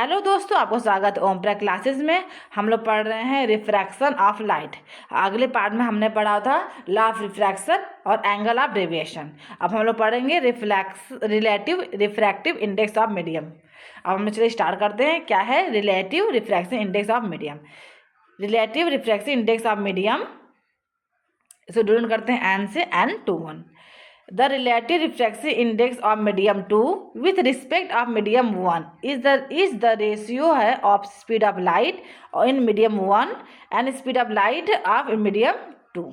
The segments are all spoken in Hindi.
हेलो दोस्तों, आपको स्वागत है ओमप्रा क्लासेस में। हम लोग पढ़ रहे हैं रिफ्रैक्शन ऑफ लाइट। अगले पार्ट में हमने पढ़ा था लॉ ऑफ रिफ्रैक्शन और एंगल ऑफ डेविएशन। अब हम लोग पढ़ेंगे relative refractive index of medium. अब हम चलिए स्टार्ट करते हैं। क्या है relative refraction index of medium? Relative refraction index of medium, इसको डिनोट करते हैं एन से N21। The relative refractive index of medium 2 with respect of medium 1 is the ratio है of speed of light in medium 1 and speed of light of medium 2।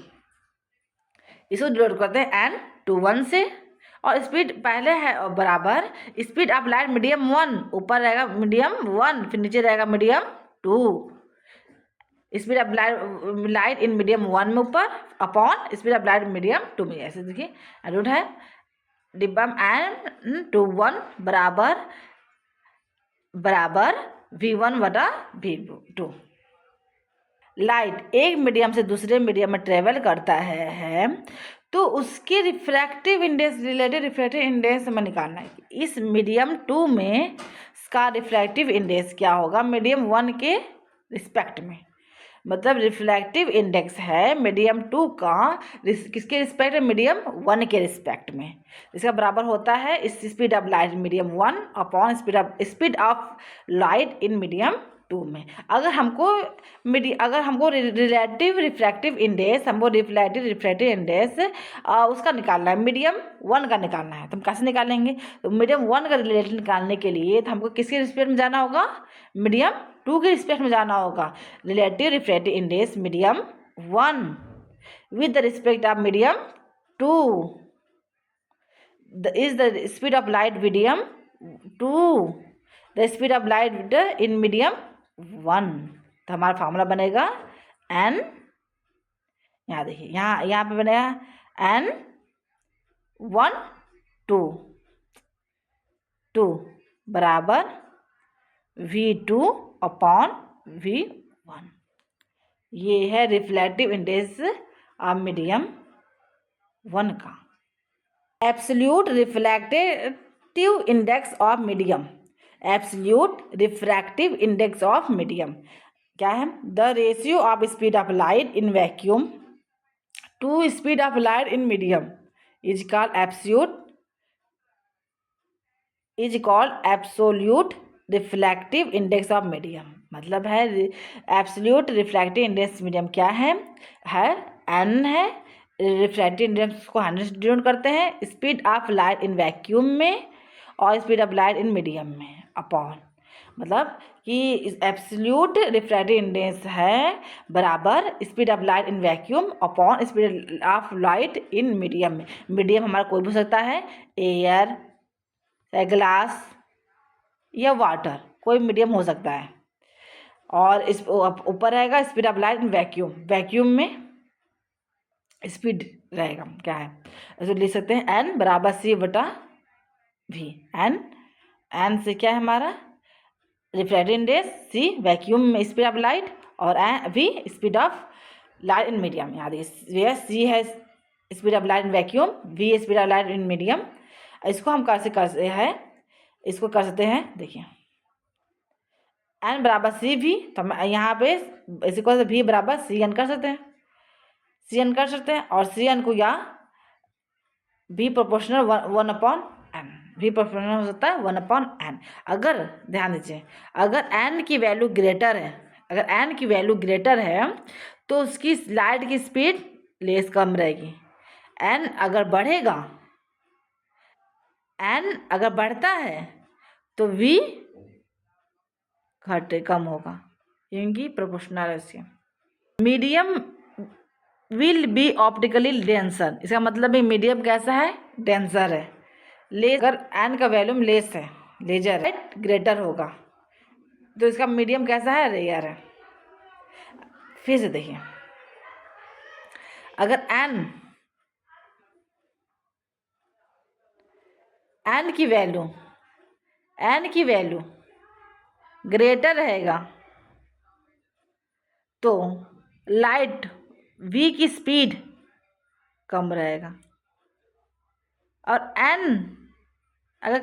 इसको डिनोट करते हैं N21 से, और स्पीड पहले है और बराबर स्पीड ऑफ लाइट मीडियम 1 ऊपर रहेगा मीडियम 1, फिर नीचे रहेगा medium 2। Speed of light in medium 1 में ऊपर upon speed of light medium 2 में। ऐसे देखिए रूट है डिब्बा N21 बराबर V1/V2। लाइट एक मीडियम से दूसरे मीडियम में ट्रेवल करता है तो उसके refractive index, relative refractive index में निकालना है। इस मीडियम 2 में इसका रिफ्रैक्टिव इंडेक्स क्या होगा मीडियम 1 के रिस्पेक्ट में। मतलब रिफ्रैक्टिव इंडेक्स है मीडियम 2 का किसके रिस्पेक्ट में? मीडियम 1 के रिस्पेक्ट में। इसका बराबर होता है इस speed of light medium 1 upon speed of light in medium 2 में। अगर हमको रिलेटिव रिफ्रैक्टिव इंडेक्स, उसका निकालना है, मीडियम 1 का निकालना है, तो हम कैसे निकालेंगे? तो मीडियम 1 का रिलेटिव निकालने के लिए तो हमको किसके रिस्पेक्ट में जाना होगा? मीडियम 2 के रिस्पेक्ट में जाना होगा। Relative refractive index medium 1 with the respect of medium 2 is the speed of light medium 2, the speed of light in medium 1। तो हमारा फार्मूला बनेगा n, यहाँ देखिए यहाँ पे बनेगा N12 बराबर V2 अपॉन V1। ये है रिफ्लेक्टिव इंडेक्स ऑफ मीडियम 1 का। Absolute refractive index of medium, absolute refractive index of medium क्या है? The ratio of speed of light in vacuum to speed of light in medium is called absolute refractive index of medium. मतलब है एब्सोल्यूट रिफ्रैक्टिव इंडेक्स मीडियम क्या है n है। रिफ्रैक्टिव इंडेक्स को 100 से डिनोट करते हैं speed of light in vacuum में और speed of light in medium में अपॉन, मतलब कि एब्सोल्यूट रिफ्रैक्टिव इंडेक्स है बराबर speed of light in vacuum upon speed of light in medium में। मीडियम हमारा कोई भी हो सकता है, एयर, ग्लास या वाटर, कोई मीडियम हो सकता है। और इस ऊपर रहेगा speed of light in vacuum, vacuum में स्पीड रहेगा क्या है, ऐसे लिख सकते हैं n बराबर C/V। n से क्या है हमारा रिफ्रैक्टिव इंडेक्स, C वैक्यूम में स्पीड ऑफ लाइट और V speed of light in medium. यहाँ देखिए C है speed of light in vacuum, V speed of light in medium. इसको हम कैसे इसको कर सकते हैं, देखिए n बराबर CV, तो हम यहाँ पे इसी को V बराबर CN कर सकते हैं, CN कर सकते हैं। और CN को या V proportional 1/n, V proportional हो सकता है 1/n। अगर ध्यान दीजिए, अगर n की वैल्यू ग्रेटर है, अगर n की वैल्यू ग्रेटर है तो उसकी लाइट की स्पीड लेस कम रहेगी। n अगर बढ़ेगा, n अगर बढ़ता है तो V कम होगा, क्योंकि प्रोपोर्शनल है उसके। Medium will be optically denser, इसका मतलब है मीडियम कैसा है? डेंसर है। अगर n का वैल्यूम लेस है, लेजर है, ग्रेटर होगा, तो इसका मीडियम कैसा है? रेयर है। फिर से देखिए, अगर n की वैल्यू ग्रेटर रहेगा तो लाइट V की स्पीड कम रहेगा, और n अगर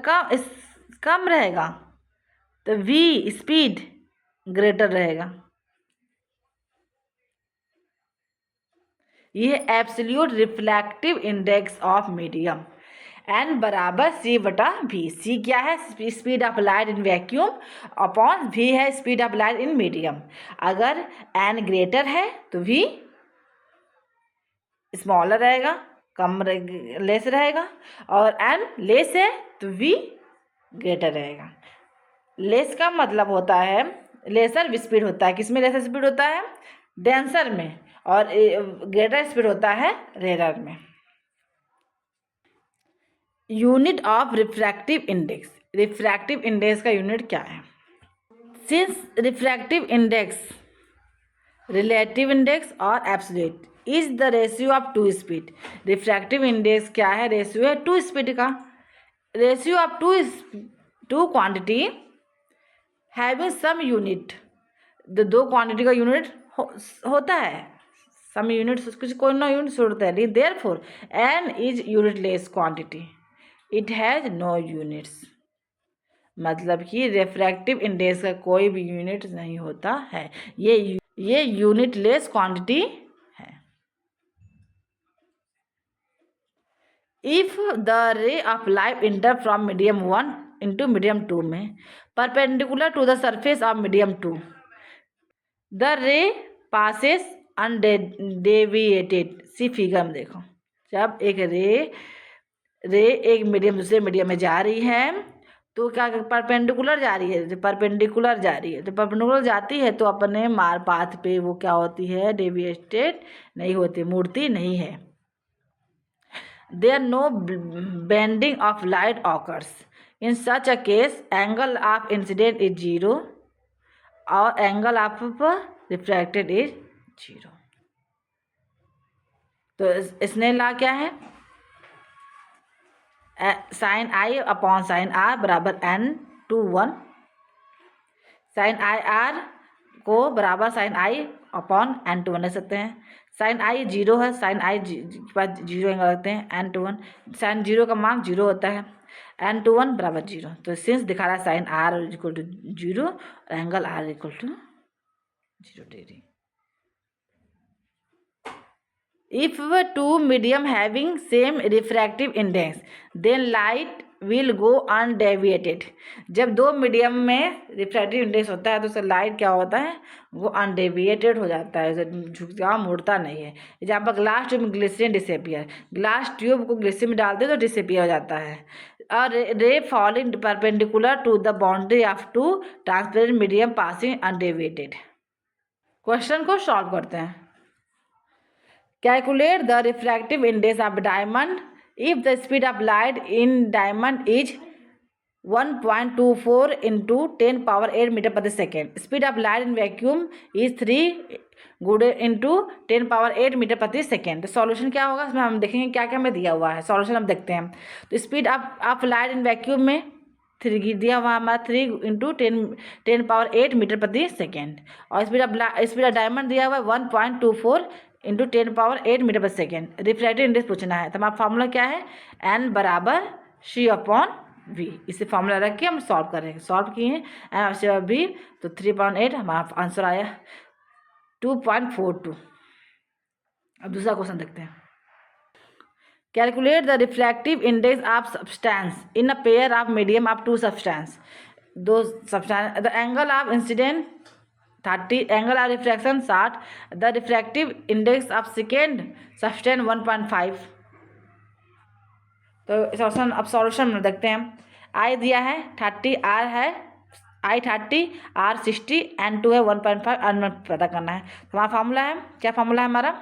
कम रहेगा तो v स्पीड ग्रेटर रहेगा। ये absolute reflective index of medium n बराबर c बटा v। c क्या है? Speed of light in vacuum upon v है speed of light in medium. अगर n ग्रेटर है तो v स्मॉलर रहेगा, कम लेस रहेगा, और n लेस है तो v ग्रेटर रहेगा। लेस का मतलब होता है लेसर स्पीड होता है, किसमें लेसर स्पीड होता है? डेंसर में, और ग्रेटर स्पीड होता है रेयर में। Unit of refractive index, refractive index का यूनिट क्या है? Since refractive index relative index और absolute is the ratio of two speed. Refractive index क्या है? रेशियो है टू स्पीड का, ratio of two quantity having same unit. दो क्वांटिटी का यूनिट होता है, सम यूनिट कुछ कोई ना यूनिट होता है, therefore n is unitless quantity, it has no units. मतलब कि रिफ्रैक्टिव इंडेक्स का कोई भी यूनिट नहीं होता है, ये यूनिटलेस क्वांटिटी है। If the ray of light enter from medium 1 into medium 2 में perpendicular to the surface of medium 2, the ray passes undeviated. See figure में देखो, जब एक रे एक मीडियम दूसरे मीडियम में जा रही है तो क्या परपेंडिकुलर जा रही है, परपेंडिकुलर जा रही है, तो परपेंडिकुलर जाती है तो अपने मार पाथ पे वो क्या होती है? डेविएटेड नहीं होती, मुड़ती नहीं है। There no bending of light occurs in such a case, angle of incident is 0 और एंगल ऑफ रिफ्रैक्टेड इज 0। तो इसने ला क्या है? Sine i upon sine r बराबर n/1। साइन आई आर को बराबर साइन आई अपॉन n/1 लिख सकते हैं। साइन आई 0 है, साइन आई के बाद 0 एंगल रखते हैं, n/1। साइन 0 का मान 0 होता है, n/1 बराबर 0। तो सिंस दिखा रहा है साइन आर इक्वल टू 0 और angle r equal to 0 degree. If two medium having same refractive index, then light will go undeviated। जब दो मीडियम में रिफ्रैक्टिव इंडेक्स होता है तो उसका लाइट क्या होता है? वो अनडेविएटेड हो जाता है, झुकता मुड़ता नहीं है। जहाँ पर ग्लास ट्यूब में ग्लिसरीन डिसअपियर, ग्लास ट्यूब को ग्लिसरीन में डालते तो डिसअपियर हो जाता है। और ray falling perpendicular to the boundary of two transparent medium passing undeviated. Question को सॉल्व करते हैं। Calculate the refractive index of diamond if the speed of light in diamond is 1.24 into 10 power 8 meter per second. Speed of light in vacuum is 3 good into 10 power 8 metre प्रति सेकेंड। तो सॉल्यूशन क्या होगा इसमें हम देखेंगे क्या क्या में दिया हुआ है। सॉल्यूशन हम देखते हैं। तो speed of light in vacuum में 3 दिया हुआ हमारा 3 इंटू 10 पावर 8 मीटर प्रति सेकेंड, और स्पीड ऑफ डायमंड दिया हुआ है 1.24 into 10 power 8 metre per second. Refractive index पूछना है तो हमारा फार्मूला क्या है? n बराबर c अपॉन v। इसे फार्मूला रख के हम सॉल्व करेंगे। सॉल्व किए हैं n बराबर v तो 3.8 हमारा आंसर आया 2.42। अब दूसरा क्वेश्चन देखते हैं। Calculate the refractive index of substance in a pair of medium of two substance. दो substance, the angle of incident 30, angle of refraction 60, the refractive index of second substance 1.5। तो सॉल्यूशन में देखते हैं। आई दिया है 30, आर है आई 30, आर 60, एन 2 है 1.5, एन पता करना है। हमारा फार्मूला है, क्या फार्मूला है हमारा?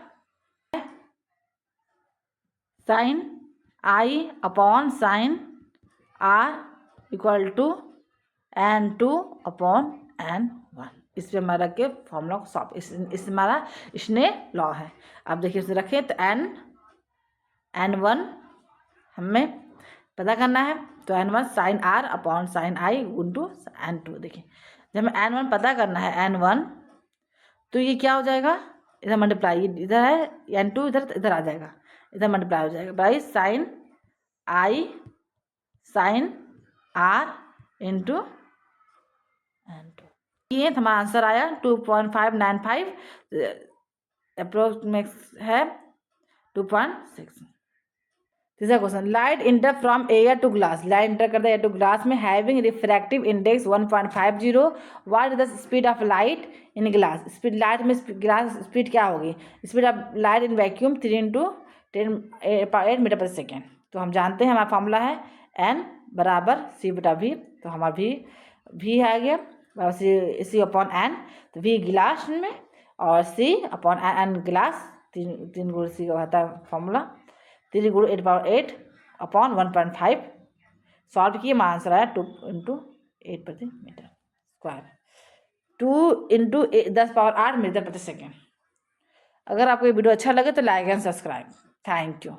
Sine i upon sine r equal to n2 upon n1। इस पर हमारा रख के फॉर्मूला को सॉल्व, इस हमारा इसने लॉ है। अब देखिए इसे रखें तो n1 हमें पता करना है, तो n1 sine r upon sine i into n2। देखिए जब हमें n1 पता करना है n1 तो ये क्या हो जाएगा? इधर मल्टीप्लाई, इधर है n2 इधर आ जाएगा, इधर मल्टीप्लाई हो जाएगा by sine i sine r into ये हमारा आंसर आया 2.595 अप्रोक्सीमेट है 2.6। तीसरा question, light enter from air to glass, light enter करता है एयर टू ग्लास में having refractive index 1.50, what is the speed of light in glass, speed light में ग्लास स्पीड क्या होगी, speed of light in vacuum 3 × 10⁸ metre per second. तो हम जानते हैं हमारा फॉर्मूला है n बराबर c/v, तो हमारा v आ गया c अपॉन n, तो v गिलास में और c अपॉन n ग्लास, 3 गुण c का होता है फॉर्मूला, 3 × 10⁸ अपॉन 1.5 सॉल्व किए, हमारा आंसर आया 2 × 8 प्रति मीटर स्क्वायर, 2 × 10⁸ मीटर प्रति सेकेंड। अगर आपको ये वीडियो अच्छा लगे तो like and subscribe. Thank you.